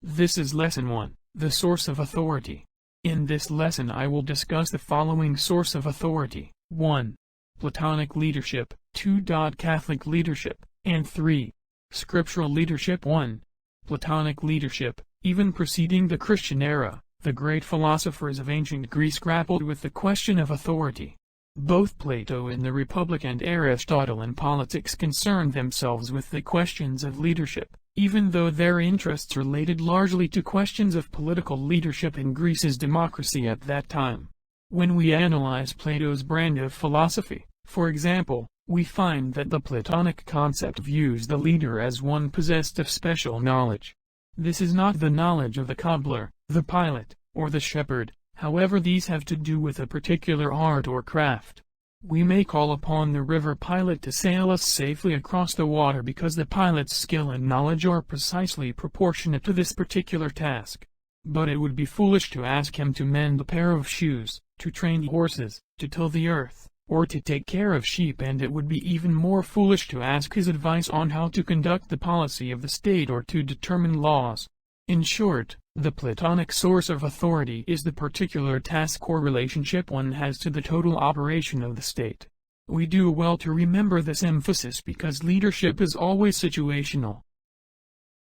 This is Lesson 1, the source of authority. In this lesson I will discuss the following source of authority: 1. Platonic leadership, 2. Catholic leadership, and 3. Scriptural leadership. 1. Platonic leadership. Even preceding the Christian era, the great philosophers of ancient Greece grappled with the question of authority. Both Plato in the Republic and Aristotle in Politics concerned themselves with the questions of leadership, even though their interests related largely to questions of political leadership in Greece's democracy at that time. When we analyze Plato's brand of philosophy, for example, we find that the Platonic concept views the leader as one possessed of special knowledge. This is not the knowledge of the cobbler, the pilot, or the shepherd, however these have to do with a particular art or craft. We may call upon the river pilot to sail us safely across the water because the pilot's skill and knowledge are precisely proportionate to this particular task. But it would be foolish to ask him to mend a pair of shoes, to train horses, to till the earth, or to take care of sheep, and it would be even more foolish to ask his advice on how to conduct the policy of the state or to determine laws. In short, the Platonic source of authority is the particular task or relationship one has to the total operation of the state. We do well to remember this emphasis because leadership is always situational.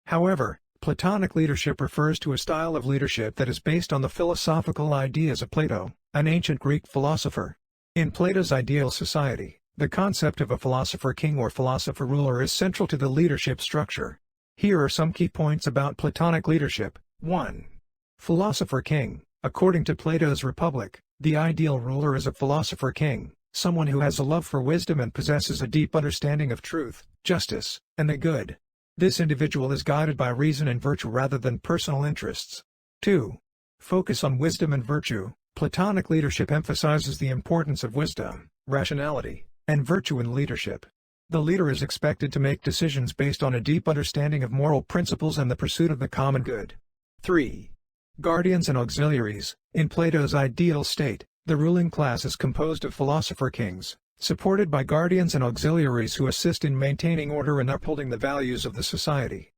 However, Platonic leadership refers to a style of leadership that is based on the philosophical ideas of Plato, an ancient Greek philosopher. In Plato's ideal society, the concept of a philosopher-king or philosopher-ruler is central to the leadership structure. Here are some key points about Platonic leadership. 1. Philosopher-king. According to Plato's Republic, the ideal ruler is a philosopher-king, someone who has a love for wisdom and possesses a deep understanding of truth, justice, and the good. This individual is guided by reason and virtue rather than personal interests. 2. Focus on wisdom and virtue. Platonic leadership emphasizes the importance of wisdom, rationality, and virtue in leadership. The leader is expected to make decisions based on a deep understanding of moral principles and the pursuit of the common good. 3. Guardians and auxiliaries. In Plato's ideal state, the ruling class is composed of philosopher-kings, supported by guardians and auxiliaries who assist in maintaining order and upholding the values of the society.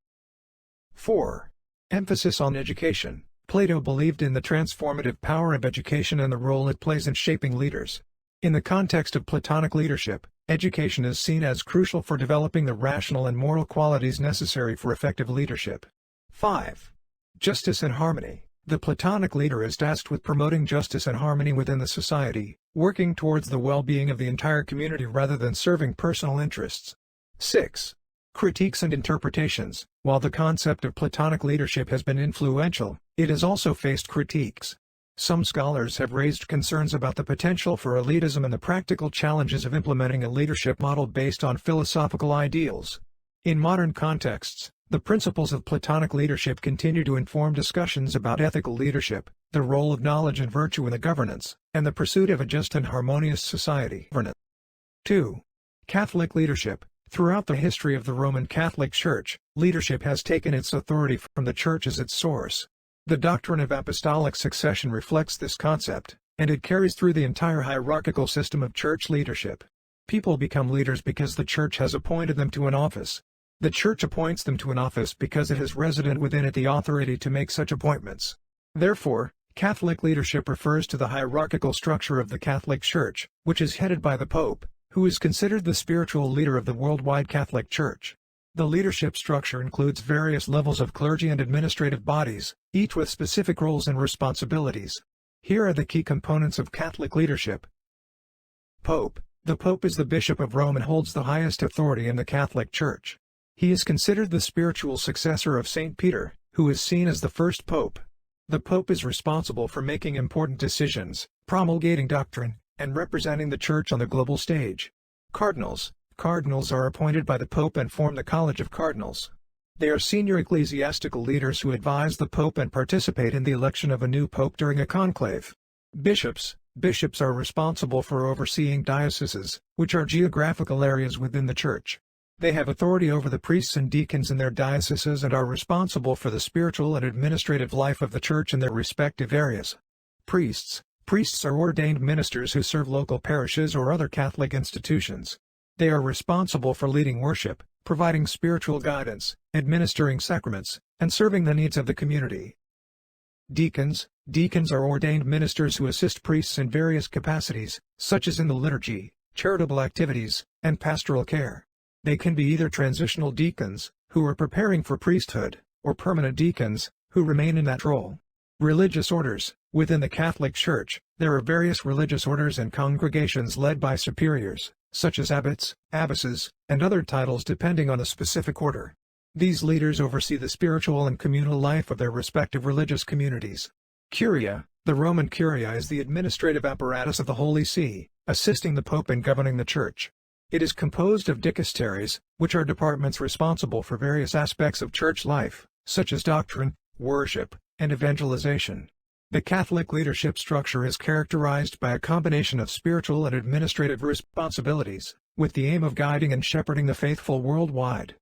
4. Emphasis on education. Plato believed in the transformative power of education and the role it plays in shaping leaders. In the context of Platonic leadership, education is seen as crucial for developing the rational and moral qualities necessary for effective leadership. 5. Justice and harmony. The Platonic leader is tasked with promoting justice and harmony within the society, working towards the well-being of the entire community rather than serving personal interests. 6. Critiques and interpretations. While the concept of Platonic leadership has been influential, it has also faced critiques. Some scholars have raised concerns about the potential for elitism and the practical challenges of implementing a leadership model based on philosophical ideals. In modern contexts, the principles of Platonic leadership continue to inform discussions about ethical leadership, the role of knowledge and virtue in the governance, and the pursuit of a just and harmonious society. 2. Catholic leadership. Throughout the history of the Roman Catholic Church, leadership has taken its authority from the Church as its source. The doctrine of apostolic succession reflects this concept, and it carries through the entire hierarchical system of church leadership. People become leaders because the Church has appointed them to an office. The Church appoints them to an office because it has resident within it the authority to make such appointments. Therefore, Catholic leadership refers to the hierarchical structure of the Catholic Church, which is headed by the Pope, who is considered the spiritual leader of the worldwide Catholic Church. The leadership structure includes various levels of clergy and administrative bodies, each with specific roles and responsibilities. Here are the key components of Catholic leadership. Pope. The Pope is the Bishop of Rome and holds the highest authority in the Catholic Church. He is considered the spiritual successor of St. Peter, who is seen as the first Pope. The Pope is responsible for making important decisions, promulgating doctrine, and representing the Church on the global stage. Cardinals. Cardinals are appointed by the Pope and form the College of Cardinals. They are senior ecclesiastical leaders who advise the Pope and participate in the election of a new Pope during a conclave. Bishops. Bishops are responsible for overseeing dioceses, which are geographical areas within the Church. They have authority over the priests and deacons in their dioceses and are responsible for the spiritual and administrative life of the Church in their respective areas. Priests. Priests are ordained ministers who serve local parishes or other Catholic institutions. They are responsible for leading worship, providing spiritual guidance, administering sacraments, and serving the needs of the community. Deacons. Deacons are ordained ministers who assist priests in various capacities, such as in the liturgy, charitable activities, and pastoral care. They can be either transitional deacons, who are preparing for priesthood, or permanent deacons, who remain in that role. Religious orders. Within the Catholic Church, there are various religious orders and congregations led by superiors, such as abbots, abbesses, and other titles depending on the specific order. These leaders oversee the spiritual and communal life of their respective religious communities. Curia. The Roman Curia is the administrative apparatus of the Holy See, assisting the Pope in governing the Church. It is composed of dicasteries, which are departments responsible for various aspects of church life, such as doctrine, worship, and evangelization. The Catholic leadership structure is characterized by a combination of spiritual and administrative responsibilities, with the aim of guiding and shepherding the faithful worldwide.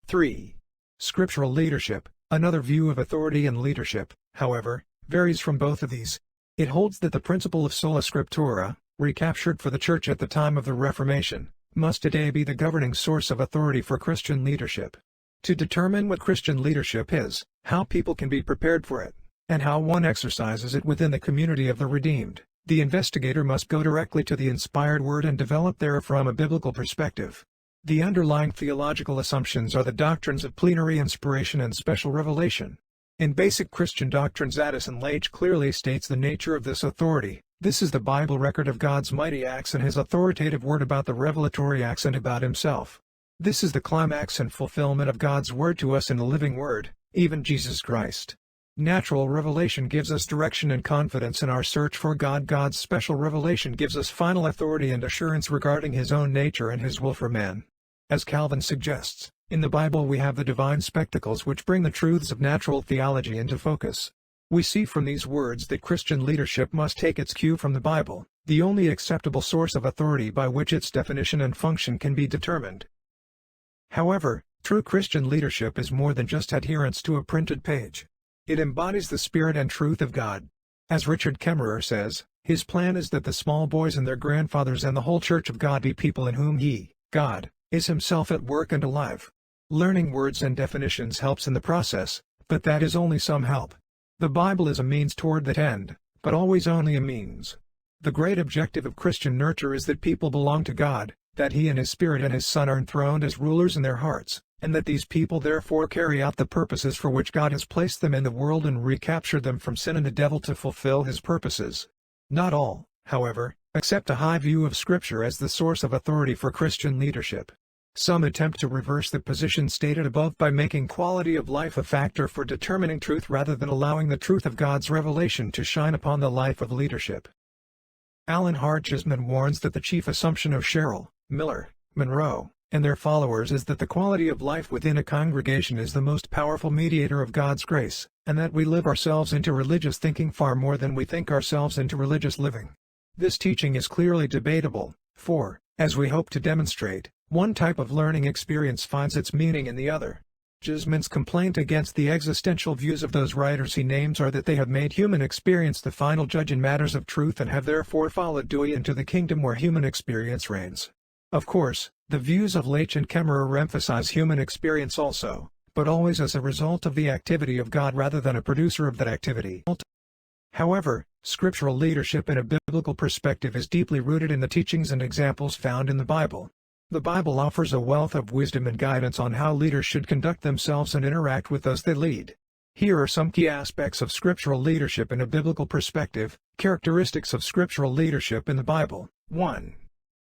3. Scriptural leadership. Another view of authority and leadership, however, varies from both of these. It holds that the principle of sola scriptura, recaptured for the Church at the time of the Reformation, must today be the governing source of authority for Christian leadership. To determine what Christian leadership is, how people can be prepared for it, and how one exercises it within the community of the redeemed, the investigator must go directly to the inspired word and develop therefrom a biblical perspective. The underlying theological assumptions are the doctrines of plenary inspiration and special revelation. In Basic Christian Doctrines, Addison Leitch clearly states the nature of this authority. This is the Bible record of God's mighty acts and his authoritative word about the revelatory acts and about himself. This is the climax and fulfillment of God's word to us in the living word, even Jesus Christ. Natural revelation gives us direction and confidence in our search for God. God's special revelation gives us final authority and assurance regarding his own nature and his will for man. As Calvin suggests, in the Bible we have the divine spectacles which bring the truths of natural theology into focus. We see from these words that Christian leadership must take its cue from the Bible, the only acceptable source of authority by which its definition and function can be determined. However, true Christian leadership is more than just adherence to a printed page. It embodies the Spirit and truth of God. As Richard Kemmerer says, his plan is that the small boys and their grandfathers and the whole Church of God be people in whom he, God, is himself at work and alive. Learning words and definitions helps in the process, but that is only some help. The Bible is a means toward that end, but always only a means. The great objective of Christian nurture is that people belong to God, that he and his Spirit and his Son are enthroned as rulers in their hearts, and that these people therefore carry out the purposes for which God has placed them in the world and recapture them from sin and the devil to fulfill his purposes. Not all, however, accept a high view of Scripture as the source of authority for Christian leadership. Some attempt to reverse the position stated above by making quality of life a factor for determining truth rather than allowing the truth of God's revelation to shine upon the life of leadership. Alan Hartjesman warns that the chief assumption of Sherrill, Miller, Monroe, and their followers is that the quality of life within a congregation is the most powerful mediator of God's grace, and that we live ourselves into religious thinking far more than we think ourselves into religious living. This teaching is clearly debatable, for, as we hope to demonstrate, one type of learning experience finds its meaning in the other. Jesman's complaint against the existential views of those writers he names are that they have made human experience the final judge in matters of truth and have therefore followed Dewey into the kingdom where human experience reigns. Of course, the views of Leitch and Kemmerer emphasize human experience also, but always as a result of the activity of God rather than a producer of that activity. However, scriptural leadership in a biblical perspective is deeply rooted in the teachings and examples found in the Bible. The Bible offers a wealth of wisdom and guidance on how leaders should conduct themselves and interact with those they lead. Here are some key aspects of scriptural leadership in a biblical perspective. Characteristics of scriptural leadership in the Bible. 1.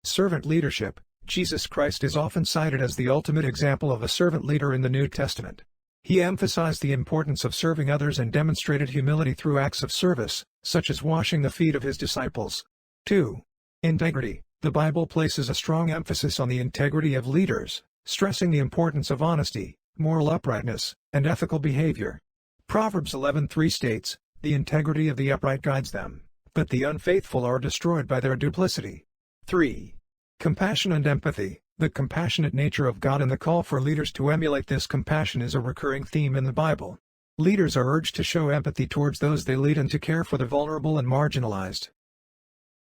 Servant leadership. Jesus Christ is often cited as the ultimate example of a servant leader in the New Testament. He emphasized the importance of serving others and demonstrated humility through acts of service, such as washing the feet of his disciples. 2. Integrity. The Bible places a strong emphasis on the integrity of leaders, stressing the importance of honesty, moral uprightness, and ethical behavior. Proverbs 11:3 states, "The integrity of the upright guides them, but the unfaithful are destroyed by their duplicity." 3. Compassion and empathy. The compassionate nature of God and the call for leaders to emulate this compassion is a recurring theme in the Bible. Leaders are urged to show empathy towards those they lead and to care for the vulnerable and marginalized.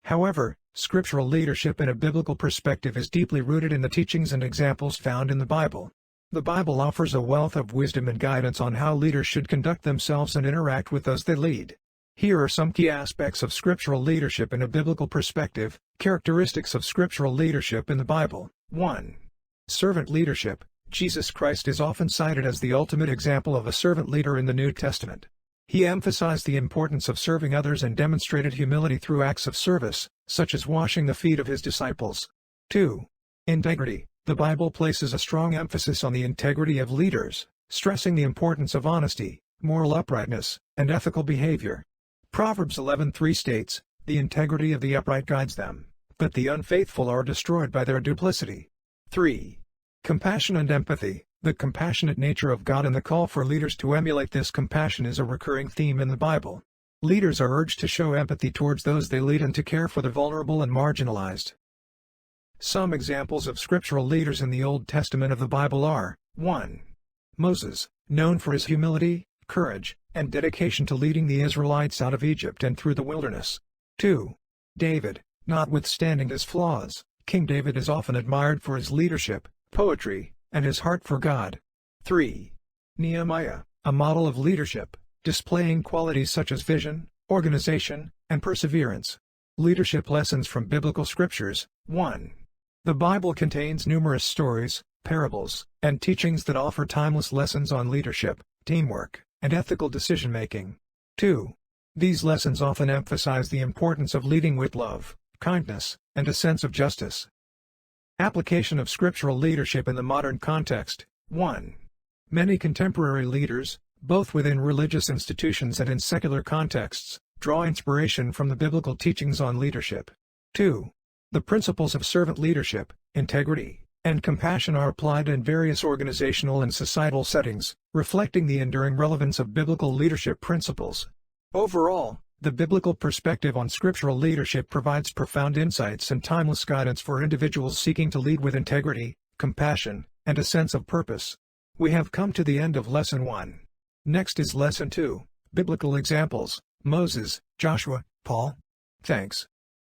However, scriptural leadership in a biblical perspective is deeply rooted in the teachings and examples found in the Bible. The Bible offers a wealth of wisdom and guidance on how leaders should conduct themselves and interact with those they lead. Here are some key aspects of scriptural leadership in a biblical perspective. Characteristics of scriptural leadership in the Bible. 1. Servant leadership. Jesus Christ is often cited as the ultimate example of a servant leader in the New Testament. He emphasized the importance of serving others and demonstrated humility through acts of service, such as washing the feet of his disciples. 2. Integrity. The Bible places a strong emphasis on the integrity of leaders, stressing the importance of honesty, moral uprightness, and ethical behavior. Proverbs 11:3 states, "The integrity of the upright guides them, but the unfaithful are destroyed by their duplicity." 3. Compassion and empathy. The compassionate nature of God and the call for leaders to emulate this compassion is a recurring theme in the Bible. Leaders are urged to show empathy towards those they lead and to care for the vulnerable and marginalized. Some examples of scriptural leaders in the Old Testament of the Bible are: 1. Moses, known for his humility, courage, and dedication to leading the Israelites out of Egypt and through the wilderness. 2. David, notwithstanding his flaws, King David is often admired for his leadership, poetry, and his heart for God. 3. Nehemiah, a model of leadership, displaying qualities such as vision, organization, and perseverance. Leadership lessons from biblical scriptures. 1. The Bible contains numerous stories, parables, and teachings that offer timeless lessons on leadership, teamwork, and ethical decision-making. 2. These lessons often emphasize the importance of leading with love, kindness, and a sense of justice. Application of scriptural leadership in the modern context. 1. Many contemporary leaders, both within religious institutions and in secular contexts, draw inspiration from the biblical teachings on leadership. 2. The principles of servant leadership, integrity, and compassion are applied in various organizational and societal settings, reflecting the enduring relevance of biblical leadership principles. Overall, the biblical perspective on scriptural leadership provides profound insights and timeless guidance for individuals seeking to lead with integrity, compassion, and a sense of purpose. We have come to the end of Lesson 1. Next is Lesson 2, Biblical Examples: Moses, Joshua, Paul. Thanks.